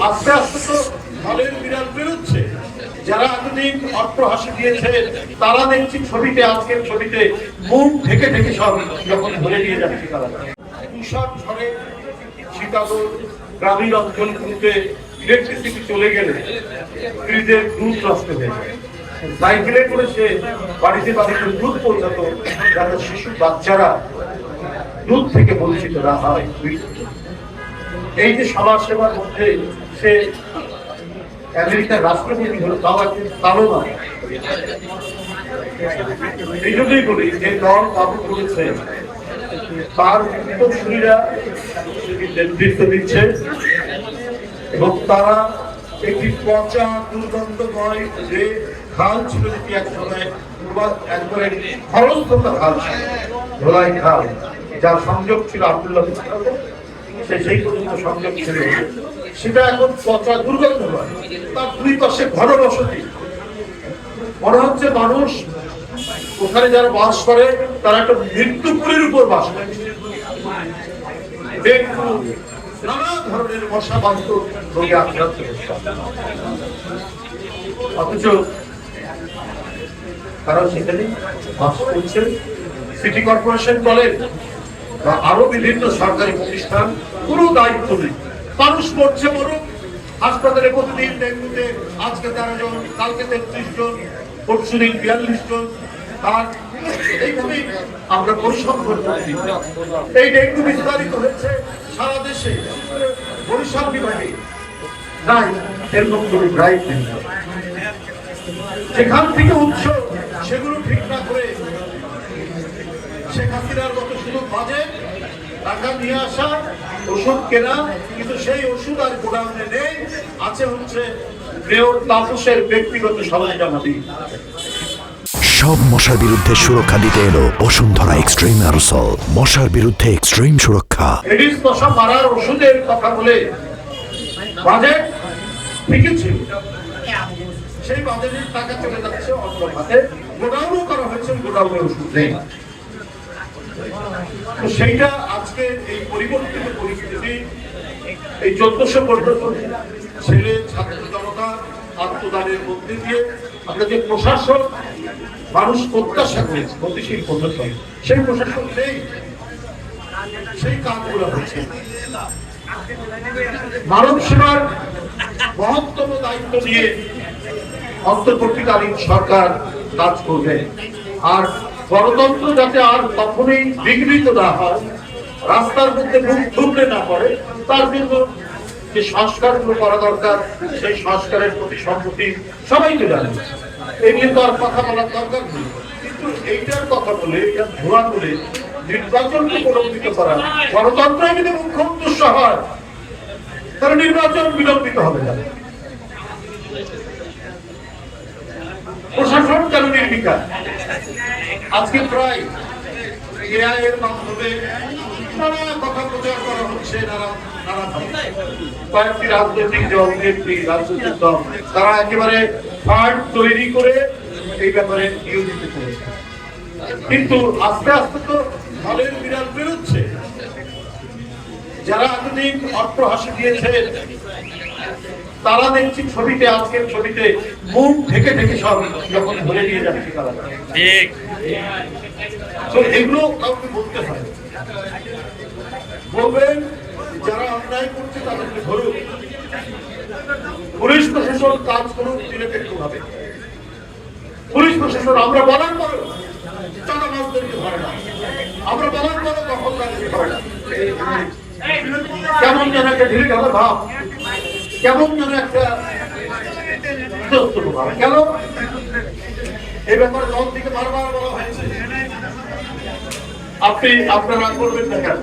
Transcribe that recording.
আস্তে আস্তে তো ফলের বিড়াল বেরোচ্ছে। যারা এতদিন অর্থ হাসি দিয়েছে তারা দেখছি ছবিতে, আজকের ছবিতে মুখ ঢেকে ঢেকে সব যখন ধরে নিয়ে যাচ্ছে তারা। তুষার ঝড়ে শিকাগো গ্রামীণ অঞ্চলগুলোতে ইলেকট্রিসিটি চলে গেলে ফ্রিজের দুধ নষ্ট হয়ে যায়। সাইকেলে করে সে বাড়িতে বাড়িতে দুধ পৌঁছাতো যাতে শিশু বাচ্চারা দুধ থেকে বঞ্চিত না হয়। এই যে সমাজ সেবার মধ্যে সে আমেরিকার রাষ্ট্রপতি হলো, তাও একদিন তাও না। এই জন্যই বলি যে দল বাবু করেছে তার উত্তরসূরিরা নেতৃত্ব দিচ্ছে এবং তারা একটি পচা দুর্গন্ধময় যে খাল ছিল, যেটি এক সময় একবারে খরস্রোতা খাল ছিল, ধোলাই খাল, যার সংযোগ ছিল আব্দুল্লাহ সেই পর্যন্ত সংযোগ ছিল, সেটা এখন পচা দুর্গন্ধময়। তার দুই পাশে ঘনবসতি, মনে হচ্ছে মানুষ ওখানে যারা বাস করে তারা একটা মৃত্যুপুরীর উপর বাস করে। ডেঙ্গু, নানা ধরনের মশাবাহিত রোগে আক্রান্ত হচ্ছে, অথচ তারা সেখানে বাস করছে। সিটি কর্পোরেশন বলেন বা আরো বিভিন্ন সরকারি প্রতিষ্ঠান পুরো দায়িত্ব নেই। মানুষ মরছে মরুক, হাসপাতালে প্রতিদিন ডেঙ্গুতে আজকে 13 জন, কালকে 33 জন, পরশুদিন 42 জন। আর এইভাবেই আমরা পরিশ্রম করতে। এই ডেঙ্গু বিস্তারিত হয়েছে সারা দেশে, বরিশাল বিভাগে নাই এরকম কোনো ড্রাইভ নেই। যেখান থেকে উৎস সেগুলো ঠিক না করে শেখ হাসিনার মতো শুধু বাজেট, টাকা নিয়ে আসা, ওষুধ কেনা, কিন্তু সেই ওষুধ আর গোডাউনে নেই, আছে হচ্ছে মেয়র তাপসের ব্যক্তিগত সরঞ্জামাদি। সব মশার বিরুদ্ধে সুরক্ষা দিতে এলো বসুন্ধরা এক্সট্রিম অ্যারোসল, মশার বিরুদ্ধে এক্সট্রিম সুরক্ষা। এডিস মশা মারার ওষুধের কথা বলে বাজেট ঠিকই ছিল, সেই বাজেটের টাকা চলে যাচ্ছে অন্য খাতে, গোডাউনও করা হয়েছে, গোডাউনের ওষুধ নেই। তো সেইটা আজকে এই পরিবর্তিত পরিস্থিতি, এই 1415 ছেলে ছাত্র জনতা আত্মদানের মধ্যে দিয়ে আমরা যে প্রশাসন মানুষ প্রত্যাশা করেছে গতিশীল প্রশাসন, সেই প্রশাসন নেই, সেই কাজগুলো হচ্ছে। মানব সেবার মহত্তম দায়িত্ব নিয়ে অন্তর্বর্তীকালীন সরকার কাজ করবে। আর গণতন্ত্র যাতে আর কখনোই বিঘ্নিত না হয়, রাস্তার মধ্যে মুখ থুবড়ে না পড়ে, তার জন্য যে সংস্কারগুলো করা দরকার সেই সংস্কারের প্রতি সম্মতি সবাই তো জানে। এই নিয়ে তো আর কথা বলার দরকার নেই, কিন্তু এইটার কথা বলে, এটা ধোয়া বলে নির্বাচনকে প্রলম্বিত করা, গণতন্ত্র যদি মুখ্য উদ্দেশ্য হয় তাহলে নির্বাচন বিলম্বিত হবে না। প্রশাসন কেন নির্বিকার? আজকে প্রায় এআই এর মাধ্যমে নানা কথা প্রচার করা হচ্ছে, কয়েকটি রাজনৈতিক দল, রাজনৈতিক দল তারা একেবারে ফান্ড তৈরি করে এই ব্যাপারে নিয়োজিত করেছে। কিন্তু আস্তে আস্তে তো ফলের বিড়াল বেরোচ্ছে। যারা এতদিন অর্থ হাসি দিয়েছে তারা দেখছি ছবিতে, আজকের ছবিতে মুখ ঢেকে ঢেকে সব যখন ধরে নিয়ে যাচ্ছে তারা। এগুলো কাউকে বলতে হয়, বলবেন যারা অন্যায় করছে তাদেরকে ধরুন, পুলিশ প্রশাসন কাজ করুক নিরপেক্ষভাবে। পুলিশ প্রশাসন আমরা বলার পরও চাঁদাবাজদেরকে ধরে না, আমরা বলার পরও দখলদারকে ধরে না। কেমন যেন একটা ঢিলে ঢালা ভাব, কেমন যেন একটা ভাব। কেন এই ব্যাপারে দল থেকে বারবার বলা হয়েছে, আপনারা করবেন না কেন?